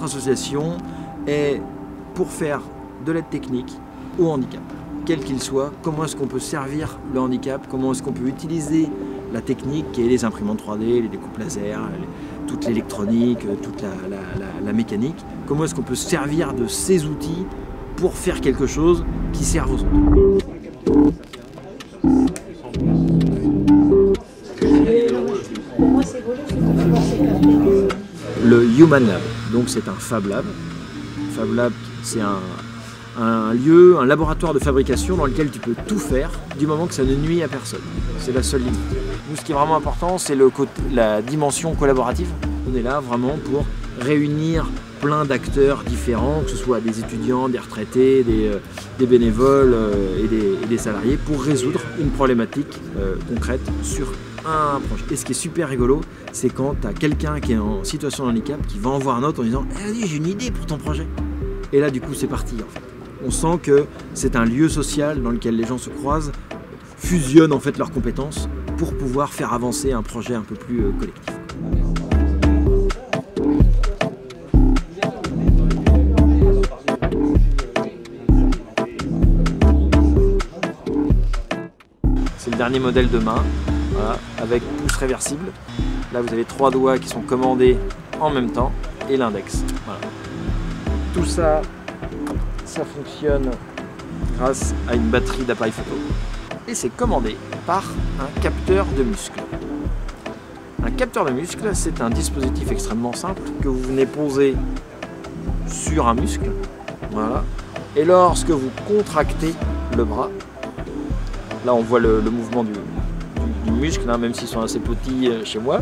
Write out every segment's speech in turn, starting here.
notre association est pour faire de l'aide technique au handicap, quel qu'il soit. Comment est-ce qu'on peut servir le handicap, comment est-ce qu'on peut utiliser la technique qui est les imprimantes 3D, les découpes laser, toute l'électronique, toute la mécanique. Comment est-ce qu'on peut servir de ces outils pour faire quelque chose qui serve aux autres. Le Human Lab, donc c'est un Fab Lab. Fab Lab, c'est un lieu, un laboratoire de fabrication dans lequel tu peux tout faire du moment que ça ne nuit à personne. C'est la seule limite. Nous, ce qui est vraiment important, c'est la dimension collaborative. On est là vraiment pour réunir plein d'acteurs différents, que ce soit des étudiants, des retraités, des bénévoles et des salariés, pour résoudre une problématique concrète sur un projet. Et ce qui est super rigolo, c'est quand tu as quelqu'un qui est en situation de handicap qui va en voir un autre en disant « Vas-y, j'ai une idée pour ton projet ». Et là, du coup, c'est parti en fait. On sent que c'est un lieu social dans lequel les gens se croisent, fusionnent en fait leurs compétences pour pouvoir faire avancer un projet un peu plus collectif. C'est le dernier modèle de main, voilà, avec pouce réversible. Là, vous avez 3 doigts qui sont commandés en même temps et l'index. Voilà. Tout ça, ça fonctionne grâce à une batterie d'appareil photo. Et c'est commandé par un capteur de muscle. Un capteur de muscle, c'est un dispositif extrêmement simple que vous venez poser sur un muscle. Voilà. Et lorsque vous contractez le bras, là on voit le mouvement du muscle, hein, même s'ils sont assez petits chez moi,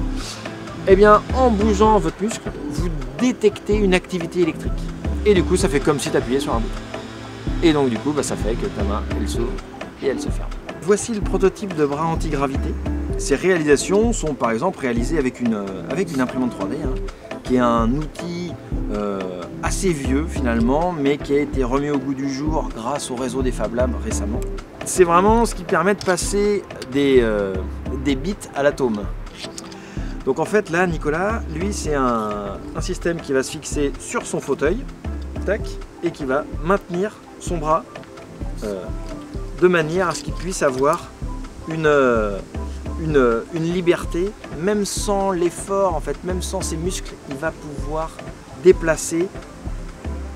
et bien en bougeant votre muscle, vous détectez une activité électrique. Et du coup, ça fait comme si tu appuyais sur un bouton. Et donc du coup, ça fait que ta main, elle s'ouvre et elle se ferme. Voici le prototype de bras anti-gravité. Ces réalisations sont par exemple réalisées avec une imprimante 3D, hein, qui est un outil assez vieux finalement, mais qui a été remis au goût du jour grâce au réseau des Fab Labs récemment. C'est vraiment ce qui permet de passer des bits à l'atome. Donc en fait là, Nicolas, lui, c'est un système qui va se fixer sur son fauteuil, tac, et qui va maintenir son bras de manière à ce qu'il puisse avoir une liberté, même sans l'effort, en fait, même sans ses muscles, il va pouvoir déplacer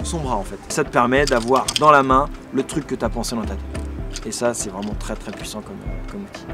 son bras en fait. Ça te permet d'avoir dans la main le truc que tu as pensé dans ta tête. Et ça, c'est vraiment très très puissant comme outil.